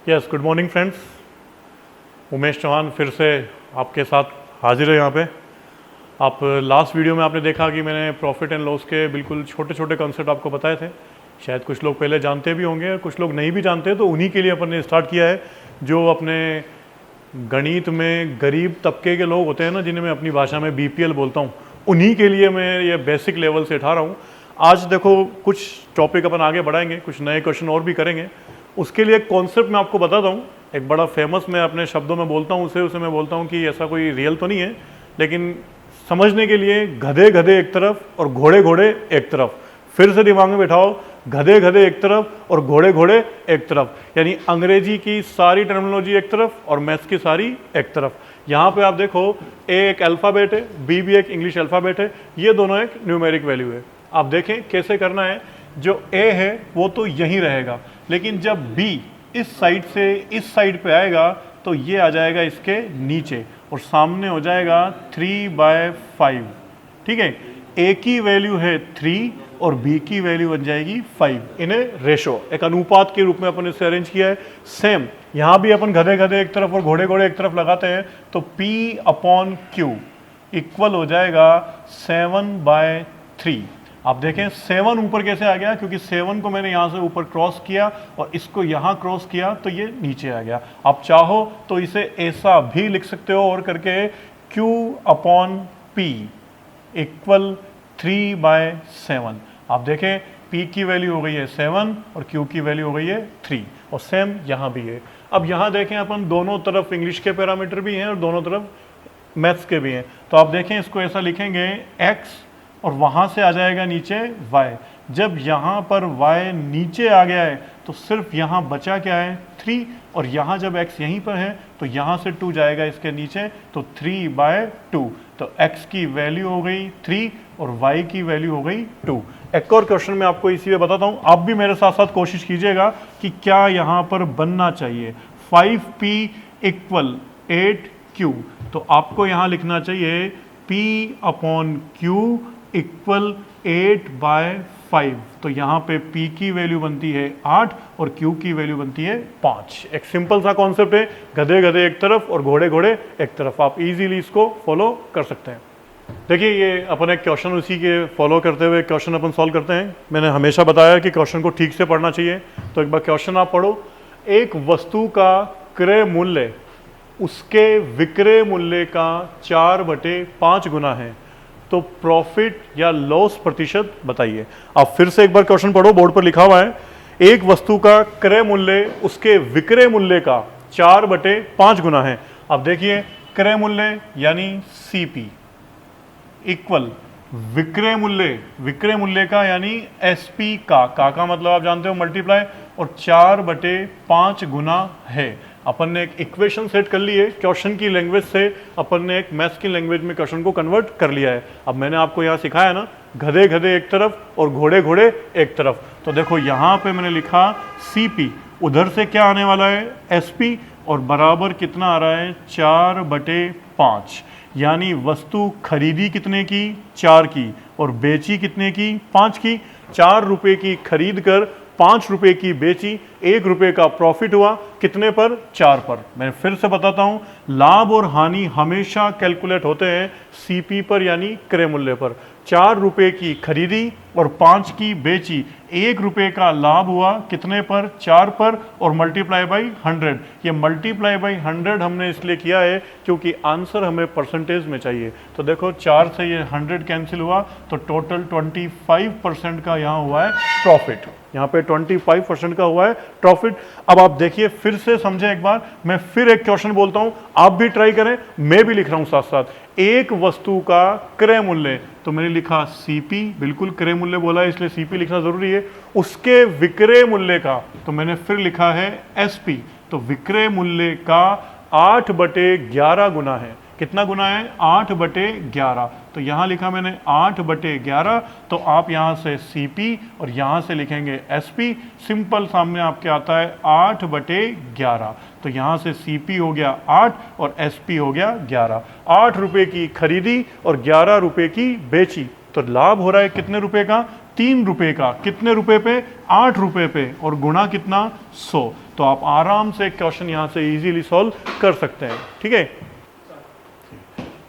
Yes, good morning friends. Umesh Chauhan फिर से आपके साथ हाजिर है यहाँ पे। आप लास्ट वीडियो में आपने देखा कि मैंने प्रॉफिट एंड लॉस के बिल्कुल छोटे छोटे कॉन्सेप्ट आपको बताए थे। शायद कुछ लोग पहले जानते भी होंगे और कुछ लोग नहीं भी जानते, तो उन्हीं के लिए अपन ने स्टार्ट किया है। जो अपने गणित में गरीब तबके के लोग होते हैं ना, जिन्हें मैं अपनी भाषा में BPL बोलता हूँ, उन्हीं के लिए मैं ये बेसिक लेवल से उठा रहा हूँ। आज देखो कुछ टॉपिक अपन आगे बढ़ाएंगे, कुछ नए क्वेश्चन और भी करेंगे। उसके लिए एक कॉन्सेप्ट मैं आपको बताता हूँ, एक बड़ा फेमस, मैं अपने शब्दों में बोलता हूँ उसे मैं बोलता हूँ कि ऐसा कोई रियल तो नहीं है, लेकिन समझने के लिए गधे गधे एक तरफ और घोड़े घोड़े एक तरफ। फिर से दिमाग में बैठाओ, गधे गधे एक तरफ और घोड़े घोड़े एक तरफ, यानी अंग्रेजी की सारी टर्मिनोलॉजी एक तरफ और मैथ्स की सारी एक तरफ। यहाँ पे आप देखो, ए एक अल्फ़ाबेट है, बी भी एक इंग्लिश अल्फ़ाबेट है, ये दोनों एक न्यूमेरिक वैल्यू है। आप देखें कैसे करना है। जो ए है वो तो यहीं रहेगा, लेकिन जब बी इस साइड से इस साइड पे आएगा तो ये आ जाएगा इसके नीचे और सामने हो जाएगा 3/5। ठीक है, ए की वैल्यू है 3 और बी की वैल्यू बन जाएगी 5। इन्हें रेशो, एक अनुपात के रूप में अपन इसे अरेंज किया है। सेम यहाँ भी अपन गधे गधे एक तरफ और घोड़े घोड़े एक तरफ लगाते हैं, तो P/Q इक्वल हो जाएगा 7/3। आप देखें 7 ऊपर कैसे आ गया, क्योंकि 7 को मैंने यहाँ से ऊपर क्रॉस किया और इसको यहाँ क्रॉस किया तो ये नीचे आ गया। आप चाहो तो इसे ऐसा भी लिख सकते हो और करके Q/P इक्वल 3/7। आप देखें P की वैल्यू हो गई है 7 और Q की वैल्यू हो गई है 3, और सेम यहाँ भी है। अब यहाँ देखें अपन दोनों तरफ इंग्लिश के पैरामीटर भी हैं और दोनों तरफ मैथ्स के भी हैं, तो आप देखें इसको ऐसा लिखेंगे x और वहाँ से आ जाएगा नीचे y। जब यहाँ पर y नीचे आ गया है तो सिर्फ यहाँ बचा क्या है 3, और यहाँ जब x यहीं पर है तो यहाँ से 2 जाएगा इसके नीचे, तो 3/2। तो x की वैल्यू हो गई 3 और y की वैल्यू हो गई 2। एक और क्वेश्चन मैं आपको इसी में बताता हूँ, आप भी मेरे साथ साथ कोशिश कीजिएगा कि क्या यहाँ पर बनना चाहिए। 5p इक्वल 8q, तो आपको यहाँ लिखना चाहिए P/Q इक्वल 8/5। तो यहाँ पे P की वैल्यू बनती है 8 और Q की वैल्यू बनती है 5। एक सिंपल सा कॉन्सेप्ट है, गधे गधे एक तरफ और घोड़े घोड़े एक तरफ। आप इजीली इसको फॉलो कर सकते हैं। देखिए, ये अपन एक क्वेश्चन उसी के फॉलो करते हुए क्वेश्चन अपन सॉल्व करते हैं। मैंने हमेशा बताया कि क्वेश्चन को ठीक से पढ़ना चाहिए, तो एक बार क्वेश्चन आप पढ़ो। एक वस्तु का क्रय मूल्य उसके विक्रय मूल्य का 4/5 गुना है, तो प्रॉफिट या लॉस प्रतिशत बताइए। आप फिर से एक बार क्वेश्चन पढ़ो, बोर्ड पर लिखा हुआ है, एक वस्तु का क्रय मूल्य उसके विक्रय मूल्य का 4/5 गुना है। अब देखिए, क्रय मूल्य यानी CP इक्वल विक्रय मूल्य का यानी SP का मतलब आप जानते हो मल्टीप्लाई, और 4/5 गुना है। अपन ने एक इक्वेशन सेट कर ली है, क्वेश्चन की लैंग्वेज से अपन ने एक मैथ्स की लैंग्वेज में क्वेश्चन को कन्वर्ट कर लिया है। अब मैंने आपको यहाँ सिखाया ना, गधे गधे एक तरफ और घोड़े घोड़े एक तरफ। तो देखो यहाँ पे मैंने लिखा CP, उधर से क्या आने वाला है SP, और बराबर कितना आ रहा है 4/5। यानी वस्तु खरीदी कितने की 4 की और बेची कितने की 5 की। 4 रुपए की खरीद कर 5 रुपए की बेची, 1 रुपए का प्रॉफिट हुआ, कितने पर 4 पर। मैं फिर से बताता हूं, लाभ और हानि हमेशा कैलकुलेट होते हैं CP पर यानी क्रय मूल्य पर। 4 रुपए की खरीदी और 5 की बेची, 1 रुपए का लाभ हुआ, कितने पर 4 पर, और मल्टीप्लाई बाई 100। ये मल्टीप्लाई बाई 100 हमने इसलिए किया है क्योंकि आंसर हमें परसेंटेज में चाहिए। तो देखो 4 से ये 100 कैंसिल हुआ, तो टोटल 25% का यहाँ हुआ है प्रॉफिट। यहाँ पे 25% का हुआ है प्रॉफिट। अब आप देखिए, फिर से समझे एक बार, मैं फिर एक क्वेश्चन बोलता हूं, आप भी ट्राई करें, मैं भी लिख रहा हूं साथ साथ। एक वस्तु का क्रय मूल्य, तो मैंने लिखा CP, बिल्कुल क्रय मूल्य बोला है इसलिए CP लिखना जरूरी है। उसके विक्रय मूल्य का, तो मैंने फिर लिखा है SP, तो विक्रय मूल्य का 8/11 गुना है। कितना गुना है 8/11। तो यहाँ लिखा मैंने 8/11, तो आप यहाँ से CP और यहाँ से लिखेंगे SP। सिंपल सामने आपके आता है 8/11। तो यहाँ से CP हो गया 8 और SP हो गया 11। 8 रुपए की खरीदी और 11 रुपए की बेची, तो लाभ हो रहा है कितने रुपए का 3 रुपए का। कितने रुपए पे 8 रुपए पे, और गुणा कितना 100। तो आप आराम से क्वेश्चन यहाँ से इजीली सॉल्व कर सकते हैं। ठीक है,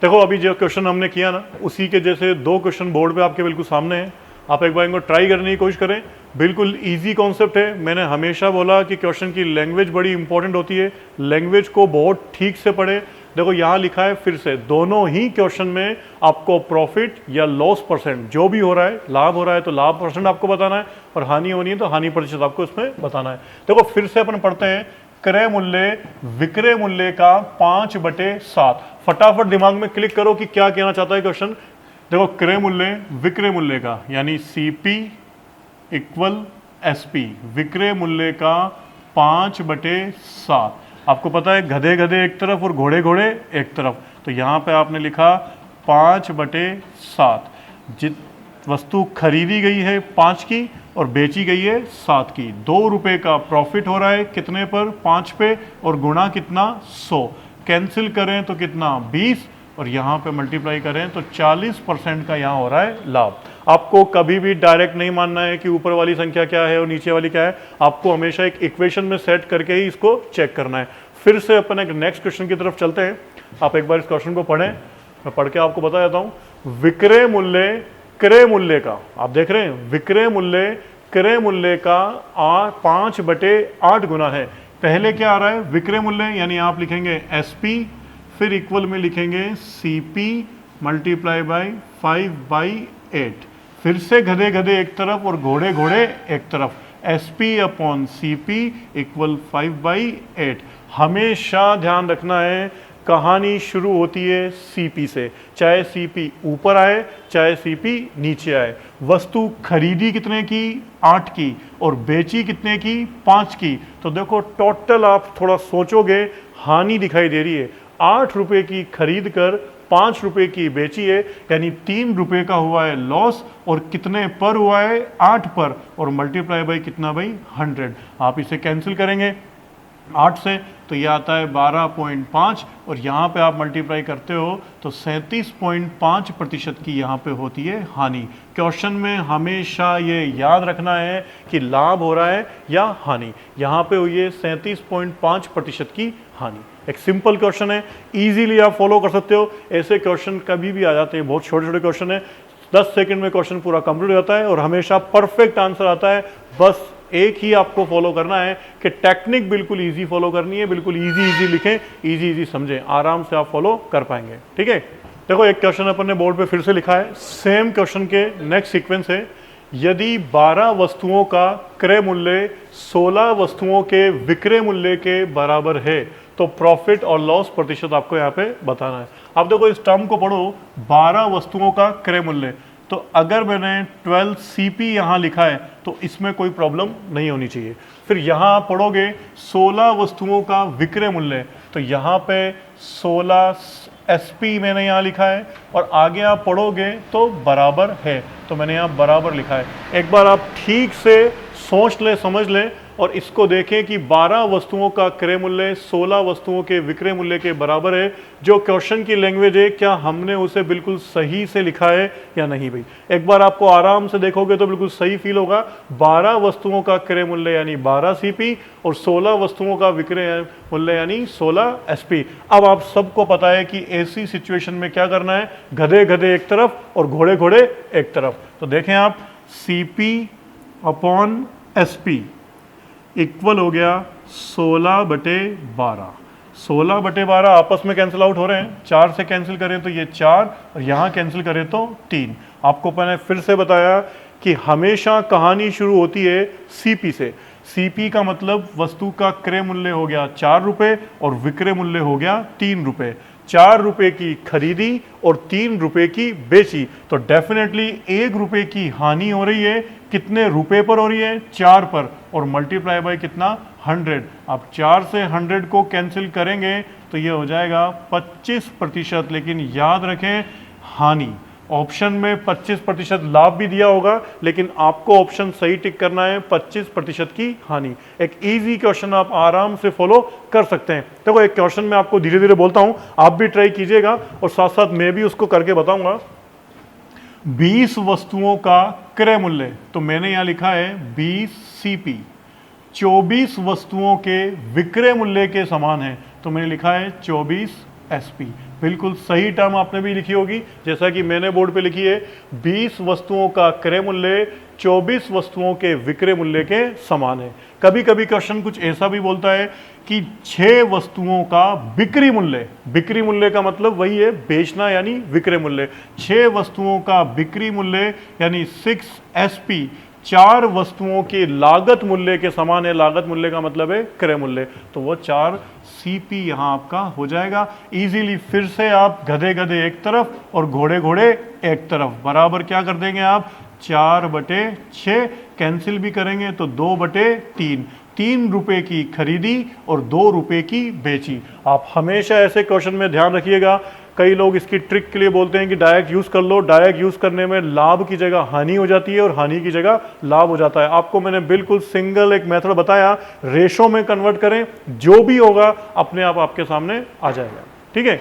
देखो अभी जो क्वेश्चन हमने किया ना, उसी के जैसे 2 क्वेश्चन बोर्ड पे आपके बिल्कुल सामने हैं। आप एक बार इनको ट्राई करने की कोशिश करें। बिल्कुल इजी कॉन्सेप्ट है। मैंने हमेशा बोला कि क्वेश्चन की लैंग्वेज बड़ी इंपॉर्टेंट होती है, लैंग्वेज को बहुत ठीक से पढ़े। देखो यहाँ लिखा है फिर से, दोनों ही क्वेश्चन में आपको प्रॉफिट या लॉस परसेंट जो भी हो रहा है, लाभ हो रहा है तो लाभ परसेंट आपको बताना है, और हानि होनी है तो हानि प्रतिशत आपको इसमें बताना है। देखो फिर से अपन पढ़ते हैं, क्रय मूल्य विक्रय मूल्य का 5/7। फटाफट दिमाग में क्लिक करो कि क्या कहना चाहता है क्वेश्चन। देखो क्रय मूल्य विक्रय मूल्य का यानी CP इक्वल SP, विक्रय मूल्य का 5/7। आपको पता है गधे गधे एक तरफ और घोड़े घोड़े एक तरफ, तो यहाँ पे आपने लिखा 5/7। जित वस्तु खरीदी गई है 5 की और बेची गई है 7 की, 2 रुपए का प्रॉफिट हो रहा है कितने पर, 5 पे, और गुणा कितना 100, कैंसिल करें तो कितना 20, और यहाँ पे मल्टीप्लाई करें तो 40% का यहाँ हो रहा है लाभ। आपको कभी भी डायरेक्ट नहीं मानना है कि ऊपर वाली संख्या क्या है और नीचे वाली क्या है, आपको हमेशा एक इक्वेशन में सेट करके ही इसको चेक करना है। फिर से अपन एक नेक्स्ट क्वेश्चन की तरफ चलते हैं। आप एक बार इस क्वेश्चन को पढ़ें, मैं पढ़ के आपको बता देता हूँ। विक्रय मूल्य क्रय मूल्य का, आप देख रहे हैं विक्रय मूल्य क्रय मूल्य का 5/8 गुना है। पहले क्या आ रहा है, विक्रय मूल्य, यानी आप लिखेंगे SP, फिर इक्वल में लिखेंगे CP मल्टीप्लाई बाई 5/8। फिर से गधे गधे एक तरफ और घोड़े घोड़े एक तरफ, SP/CP इक्वल 5/8। हमेशा ध्यान रखना है कहानी शुरू होती है CP से, चाहे CP ऊपर आए चाहे CP नीचे आए। वस्तु खरीदी कितने की, 8 की, और बेची कितने की, 5 की। तो देखो टोटल आप थोड़ा सोचोगे, हानि दिखाई दे रही है। 8 रुपए की खरीद कर 5 रुपए की बेची है, यानी 3 रुपए का हुआ है लॉस, और कितने पर हुआ है, 8 पर, और मल्टीप्लाई बाई कितना, बाई 100। आप इसे कैंसिल करेंगे 8 से तो ये आता है 12.5, और यहाँ पे आप मल्टीप्लाई करते हो तो 37.5% की यहाँ पे होती है हानि। क्वेश्चन में हमेशा ये याद रखना है कि लाभ हो रहा है या हानि। यहाँ पे हुई है 37.5% की हानि। एक सिंपल क्वेश्चन है, इजीली आप फॉलो कर सकते हो। ऐसे क्वेश्चन कभी भी आ जाते हैं, बहुत छोटे छोटे क्वेश्चन है, 10 सेकंड में क्वेश्चन पूरा कंप्लीट हो जाता है और हमेशा परफेक्ट आंसर आता है। बस एक ही आपको फॉलो करना है कि टेक्निक बिल्कुल इजी फॉलो करनी है, बिल्कुल इजी लिखें, इजी समझें, आराम से आप फॉलो कर पाएंगे। ठीक है, देखो एक क्वेश्चन अपन ने बोर्ड पे फिर से लिखा है, सेम क्वेश्चन के नेक्स्ट सीक्वेंस है। यदि 12 वस्तुओं का क्रय मूल्य 16 वस्तुओं के विक्रय मूल्य के बराबर है तो प्रॉफिट और लॉस प्रतिशत आपको यहाँ पे बताना है। अब देखो इस टर्म को पढ़ो, 12 वस्तुओं का क्रय मूल्य, तो अगर मैंने 12 CP यहाँ लिखा है तो इसमें कोई प्रॉब्लम नहीं होनी चाहिए। फिर यहाँ पढ़ोगे 16 वस्तुओं का विक्रय मूल्य, तो यहाँ पे 16 SP मैंने यहाँ लिखा है, और आगे आप पढ़ोगे तो बराबर है, तो मैंने यहाँ बराबर लिखा है। एक बार आप ठीक से सोच ले, समझ ले, और इसको देखें कि 12 वस्तुओं का क्रय मूल्य 16 वस्तुओं के विक्रय मूल्य के बराबर है। जो क्वेश्चन की लैंग्वेज है, क्या हमने उसे बिल्कुल सही से लिखा है या नहीं भाई। एक बार आपको आराम से देखोगे तो बिल्कुल सही फील होगा। 12 वस्तुओं का क्रय मूल्य यानी 12 CP, और 16 वस्तुओं का विक्रय मूल्य यानी 16 SP। अब आप सबको पता है कि ऐसी सिचुएशन में क्या करना है, गधे गधे एक तरफ और घोड़े घोड़े एक तरफ। तो देखें आप, CP/SP इक्वल हो गया 16/12। 16/12 आपस में कैंसिल आउट हो रहे हैं, 4 से कैंसिल करें तो ये 4, और यहाँ कैंसिल करें तो 3। आपको मैंने फिर से बताया कि हमेशा कहानी शुरू होती है CP से। CP का मतलब वस्तु का क्रय मूल्य हो गया 4 रुपये और विक्रय मूल्य हो गया 3 रुपये। 4 रुपये की खरीदी और 3 रुपये की बेची, तो डेफिनेटली 1 रुपये की हानि हो रही है। कितने रुपए पर हो रही है, 4 पर, और मल्टीप्लाई बाय कितना, 100। आप 4 से 100 को कैंसिल करेंगे तो ये हो जाएगा 25%। लेकिन याद रखें हानि, ऑप्शन में 25% लाभ भी दिया होगा, लेकिन आपको ऑप्शन सही टिक करना है, 25% की हानि। एक इजी क्वेश्चन आप आराम से फॉलो कर सकते हैं। देखो एक क्वेश्चन मैं आपको धीरे धीरे बोलता हूं, आप भी ट्राई कीजिएगा और साथ साथ मैं भी उसको करके बताऊंगा। 20 वस्तुओं का क्रय मूल्य, तो मैंने यहां लिखा है 20 CP, 24 वस्तुओं के विक्रय मूल्य के समान है, तो मैंने लिखा है 24 SP। बिल्कुल सही टर्म आपने भी लिखी होगी, जैसा कि मैंने बोर्ड पे लिखी है, 20 वस्तुओं का क्रय मूल्य 24 वस्तुओं के विक्रय मूल्य के समान है। कभी कभी क्वेश्चन कुछ ऐसा भी बोलता है कि 6 वस्तुओं का बिक्री मूल्य का मतलब वही है बेचना यानी विक्रय मूल्य, 6 वस्तुओं का बिक्री मूल्य यानी 6 SP 4 वस्तुओं के लागत मूल्य के समान है। लागत मूल्य का मतलब है क्रय मूल्य, तो वो 4 CP यहां आपका हो जाएगा इजीली। फिर से आप गधे गधे एक तरफ और घोड़े घोड़े एक तरफ, बराबर क्या कर देंगे आप, 4/6 कैंसिल भी करेंगे तो 2/3, 3 रुपए की खरीदी और 2 रुपए की बेची। आप हमेशा ऐसे क्वेश्चन में ध्यान रखिएगा, कई लोग इसकी ट्रिक के लिए बोलते हैं कि डायरेक्ट यूज कर लो, डायरेक्ट यूज करने में लाभ की जगह हानि हो जाती है और हानि की जगह लाभ हो जाता है। आपको मैंने बिल्कुल सिंगल एक मेथड बताया, रेशो में कन्वर्ट करें, जो भी होगा अपने आप आपके सामने आ जाएगा। ठीक है,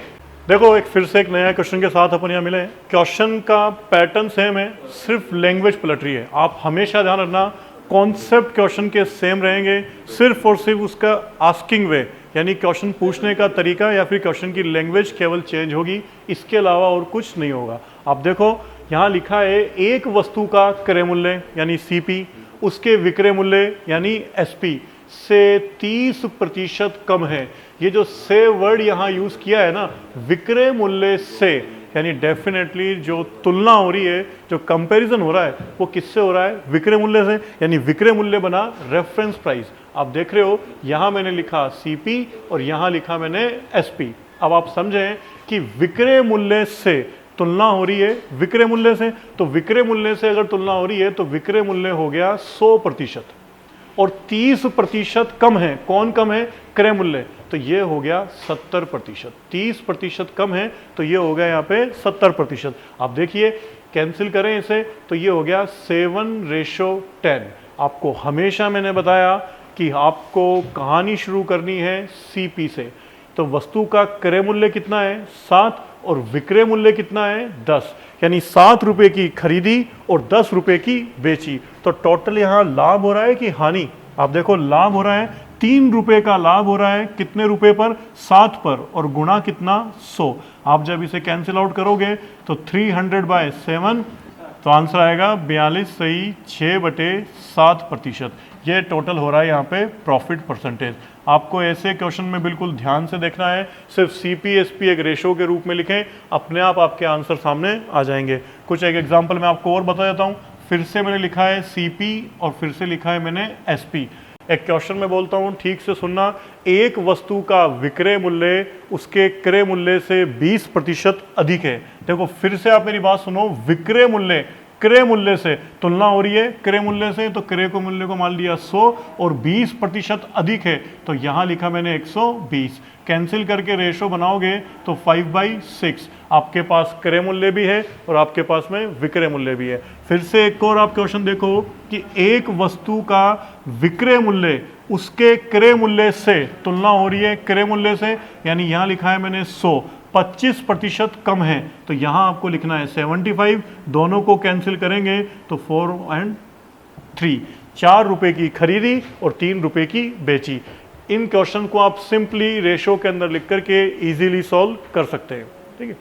देखो एक फिर से एक नया क्वेश्चन के साथ अपन यहाँ मिले। क्वेश्चन का पैटर्न सेम है, सिर्फ लैंग्वेज पलट रही है। आप हमेशा ध्यान रखना, कॉन्सेप्ट क्वेश्चन के सेम रहेंगे, सिर्फ और सिर्फ उसका आस्किंग वे यानी क्वेश्चन पूछने का तरीका या फिर क्वेश्चन की लैंग्वेज केवल चेंज होगी, इसके अलावा और कुछ नहीं होगा। आप देखो यहाँ लिखा है एक वस्तु का क्रय मूल्य यानी CP, उसके विक्रय मूल्य यानी SP से 30% कम है। ये जो से वर्ड यहाँ यूज किया है ना, विक्रय मूल्य से, यानी डेफिनेटली जो तुलना हो रही है, जो कंपैरिजन हो रहा है, वो किससे हो रहा है, विक्रय मूल्य से। यानी विक्रय मूल्य बना रेफरेंस प्राइस। आप देख रहे हो यहां मैंने लिखा CP और यहां लिखा मैंने SP। अब आप समझें कि विक्रय मूल्य से तुलना हो रही है विक्रय मूल्य से, तो विक्रय मूल्य से अगर तुलना हो रही है तो विक्रय मूल्य हो गया 100% और 30% कम है। कौन कम है, क्रय मूल्य, तो ये हो गया 70%। 30% कम है तो ये हो गया यहाँ पे 70%। आप देखिए कैंसिल करें इसे तो ये हो गया 7/10। आपको हमेशा मैंने बताया कि आपको कहानी शुरू करनी है CP से। तो वस्तु का क्रय मूल्य कितना है 7 और विक्रय मूल्य कितना है 10, यानी 7 रुपए की खरीदी और 10 रुपए की बेची। तो टोटल यहाँ लाभ हो रहा है कि हानि, आप देखो लाभ हो रहा है, 3 रुपए का लाभ हो रहा है। कितने रुपए पर, 7 पर, और गुणा कितना 100। आप जब इसे कैंसिल आउट करोगे तो 300/7, तो आंसर आएगा 42 सही 6/7%। ये टोटल हो रहा है यहाँ पे प्रॉफिट परसेंटेज। आपको ऐसे क्वेश्चन में बिल्कुल ध्यान से देखना है, सिर्फ CP SP एक रेशो के रूप में लिखें, अपने आप आपके आंसर सामने आ जाएंगे। कुछ एक एग्जांपल मैं आपको और बता देता हूँ। फिर से मैंने लिखा है CP और फिर से लिखा है मैंने SP। एक क्वेश्चन में बोलता हूँ, ठीक से सुनना, एक वस्तु का विक्रय मूल्य उसके क्रय मूल्य से 20% अधिक है। देखो फिर से आप मेरी बात सुनो, विक्रय मूल्य क्रय मूल्य से तुलना हो रही है, क्रय मूल्य से, तो क्रय को मूल्य को मान लिया 100 और 20% अधिक है तो यहां लिखा मैंने 120। कैंसिल करके रेशो बनाओगे तो 5/6। आपके पास क्रय मूल्य भी है और आपके पास में विक्रय मूल्य भी है। फिर से एक और आप क्वेश्चन देखो कि एक वस्तु का विक्रय मूल्य उसके क्रय मूल्य से तुलना हो रही है क्रय मूल्य से, यानी यहां लिखा है मैंने 100, 25% कम है तो यहां आपको लिखना है 75। दोनों को कैंसिल करेंगे तो 4 और 3, 4 रुपए की खरीदी और 3 रुपए की बेची। इन क्वेश्चन को आप सिंपली रेशो के अंदर लिख करके इजीली सॉल्व कर सकते हैं। ठीक है,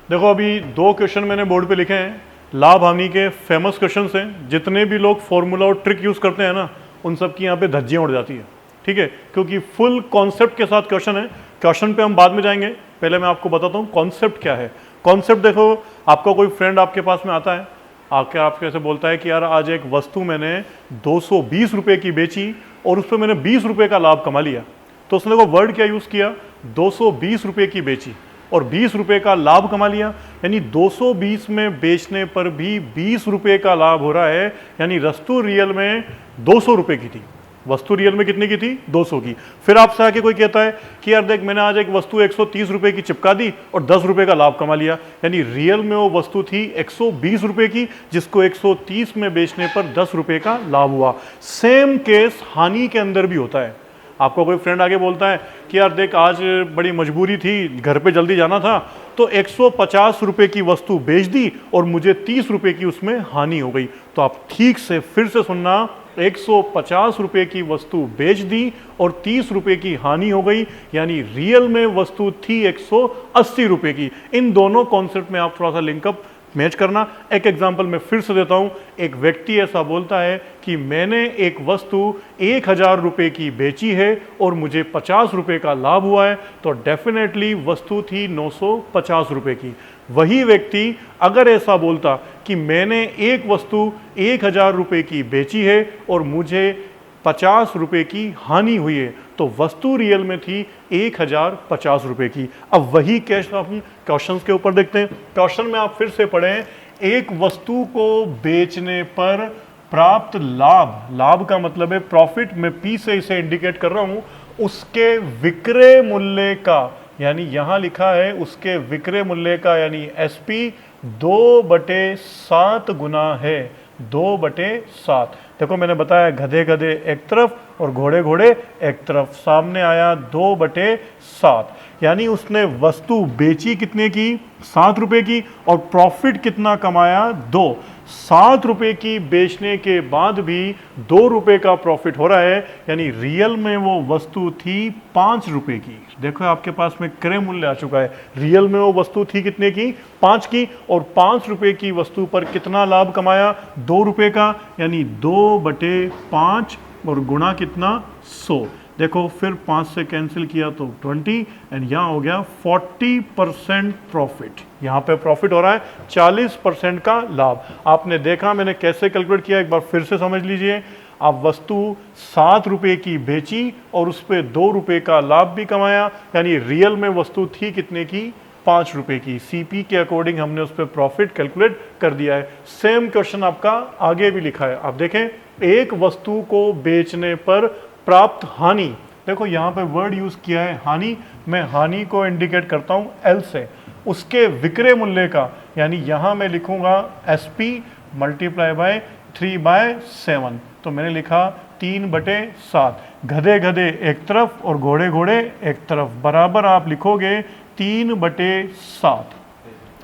देखो अभी 2 क्वेश्चन मैंने बोर्ड पे लिखे हैं, लाभ हानि के फेमस क्वेश्चन हैं। जितने भी लोग फॉर्मूला और ट्रिक यूज करते हैं ना, उन सब की यहाँ पे धज्जियां उड़ जाती है। ठीक है, क्योंकि फुल कॉन्सेप्ट के साथ क्वेश्चन है। क्वेश्चन पे हम बाद में जाएंगे, पहले मैं आपको बताता हूँ कॉन्सेप्ट क्या है। कॉन्सेप्ट देखो, आपका कोई फ्रेंड आपके पास में आता है, आके आपके ऐसे बोलता है कि यार आज एक वस्तु मैंने 220 रुपए की बेची और उस पर मैंने 20 रुपए का लाभ कमा लिया। तो उसने वो वर्ड क्या यूज किया, 220 रुपए की बेची और 20 रुपए का लाभ कमा लिया, यानी 220 में बेचने पर भी 20 रुपए का लाभ हो रहा है। यानी वस्तु रियल में 200 रुपए की थी, वस्तु रियल में कितने की थी, 200 की। फिर आपसे आके कोई कहता है कि यार देख मैंने आज एक वस्तु 130 रुपए की चिपका दी और 10 रुपए का लाभ कमा लिया, यानी रियल में वो वस्तु थी 120 रुपए की, जिसको 130 में बेचने पर 10 रुपए का लाभ हुआ। सेम केस हानि के अंदर भी होता है। आपको कोई फ्रेंड आगे बोलता है कि यार देख आज बड़ी मजबूरी थी, घर पे जल्दी जाना था, तो 150 रुपए की वस्तु बेच दी और मुझे 30 रुपए की उसमें हानि हो गई। तो आप ठीक से फिर से सुनना, 150 रुपए की वस्तु बेच दी और 30 रुपए की हानि हो गई, यानी रियल में वस्तु थी 180 रुपए की। इन दोनों कॉन्सेप्ट में आप थोड़ा सा लिंकअप मैच करना। एक एग्जांपल मैं फिर से देता हूं। एक व्यक्ति ऐसा बोलता है कि मैंने एक वस्तु 1000 रुपए की बेची है और मुझे 50 रुपए का लाभ हुआ है, तो डेफिनेटली वस्तु थी 950 रुपए की। वही व्यक्ति अगर ऐसा बोलता कि मैंने एक वस्तु 1000 रुपए की बेची है और मुझे 50 रुपए की हानि हुई है, तो वस्तु रियल में थी 1050 रुपए की। अब वही कैश हम क्वेश्चंस के ऊपर देखते हैं। क्वेश्चन में आप फिर से पढ़ें, एक वस्तु को बेचने पर प्राप्त लाभ, लाभ का मतलब है प्रॉफिट, मैं पी से इसे इंडिकेट कर रहा हूं, उसके विक्रय मूल्य का, यानी यहां लिखा है उसके विक्रय मूल्य का, यानी एसपी 2/7 गुना है, 2/7। देखो मैंने बताया गधे गधे एक तरफ और घोड़े घोड़े एक तरफ, सामने आया 2/7, यानी उसने वस्तु बेची कितने की, 7 रुपए की, और प्रॉफिट कितना कमाया, 2। 7 रुपए की बेचने के बाद भी 2 रुपए का प्रॉफिट हो रहा है, यानी रियल में वो वस्तु थी 5 रुपए की। देखो आपके पास में क्रय मूल्य आ चुका है, रियल में वो वस्तु थी कितने की, 5 की, और 5 रुपए की वस्तु पर कितना लाभ कमाया, 2 रुपए का, यानी 2/5 और गुणा कितना, 100। देखो फिर 5 से कैंसिल किया तो 20, एंड यहाँ हो गया 40% प्रॉफिट। यहाँ पे प्रॉफिट हो रहा है 40% का लाभ। आपने देखा मैंने कैसे कैलकुलेट किया, एक बार फिर से समझ लीजिए। आप वस्तु 7 रुपए की बेची और उस पर 2 रुपए का लाभ भी कमाया, यानी रियल में वस्तु थी कितने की, 5 रुपए की। सीपी के अकॉर्डिंग हमने उस पर प्रॉफिट कैलकुलेट कर दिया है। सेम क्वेश्चन आपका आगे भी लिखा है, आप देखें, एक वस्तु को बेचने पर प्राप्त हानि, देखो यहां पे वर्ड यूज किया है हानि, मैं हानि को इंडिकेट करता हूं एल से, उसके विक्रय मूल्य का, यानी यहां मैं लिखूंगा एसपी मल्टीप्लाई बाय 3/7, तो मैंने लिखा 3/7। गधे गधे एक तरफ और घोड़े घोड़े एक तरफ, बराबर आप लिखोगे 3/7,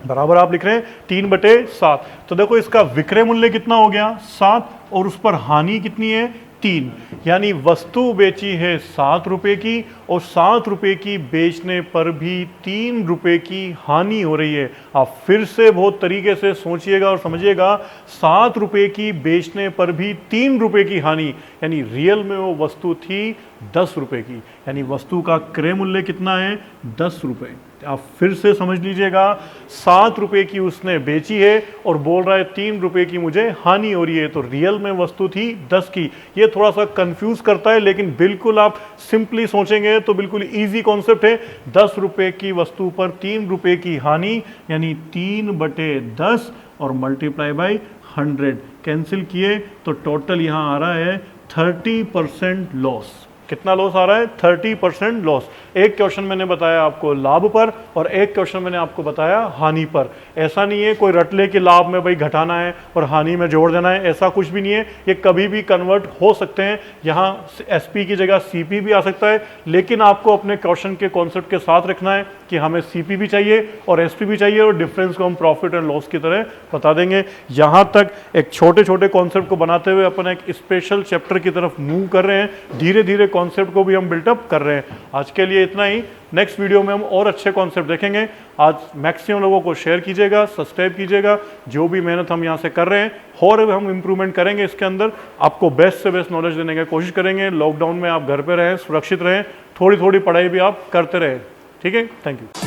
बराबर आप लिख रहे हैं 3/7। तो देखो इसका विक्रय मूल्य कितना हो गया, 7, और उस पर हानि कितनी है, 3, यानी वस्तु बेची है 7 रुपए की और 7 रुपए की बेचने पर भी 3 रुपए की हानि हो रही है। आप फिर से बहुत तरीके से सोचिएगा और समझिएगा, 7 रुपए की बेचने पर भी 3 रुपए की हानि, यानी रियल में वो वस्तु थी 10 रुपए की, यानी वस्तु का क्रय मूल्य कितना है, 10 रुपए। आप फिर से समझ लीजिएगा, 7 रुपए की उसने बेची है और बोल रहा है 3 रुपए की मुझे हानि हो रही है, तो रियल में वस्तु थी 10 की। ये थोड़ा सा कंफ्यूज करता है, लेकिन बिल्कुल आप सिंपली सोचेंगे तो बिल्कुल इजी कॉन्सेप्ट है। 10 रुपए की वस्तु पर 3 रुपए की हानि, यानी 3/10 और मल्टीप्लाई बाई 100, कैंसिल किए तो टोटल यहां आ रहा है 30% लॉस। कितना लॉस आ रहा है, 30% लॉस। एक क्वेश्चन मैंने बताया आपको लाभ पर और एक क्वेश्चन मैंने आपको बताया हानि पर। ऐसा नहीं है कोई रटले के लाभ में भाई घटाना है और हानि में जोड़ देना है, ऐसा कुछ भी नहीं है। ये कभी भी कन्वर्ट हो सकते हैं, यहाँ एसपी की जगह सीपी भी आ सकता है, लेकिन आपको अपने क्वेश्चन के कॉन्सेप्ट के साथ रखना है कि हमें सीपी भी चाहिए और एसपी भी चाहिए, और डिफरेंस को हम प्रॉफिट एंड लॉस की तरह बता देंगे। यहाँ तक एक छोटे छोटे कॉन्सेप्ट को बनाते हुए अपन एक स्पेशल चैप्टर की तरफ मूव कर रहे हैं, धीरे धीरे कॉन्सेप्ट को भी हम बिल्टअप कर रहे हैं। आज के लिए इतना ही, नेक्स्ट वीडियो में हम और अच्छे कॉन्सेप्ट देखेंगे। आज मैक्सिमम लोगों को शेयर कीजिएगा, सब्सक्राइब कीजिएगा। जो भी मेहनत हम यहाँ से कर रहे हैं और हम इंप्रूवमेंट करेंगे इसके अंदर, आपको बेस्ट से बेस्ट नॉलेज देने की कोशिश करेंगे। लॉकडाउन में आप घर पे रहें, सुरक्षित रहें, थोड़ी थोड़ी पढ़ाई भी आप करते रहें, ठीक है। Thank you.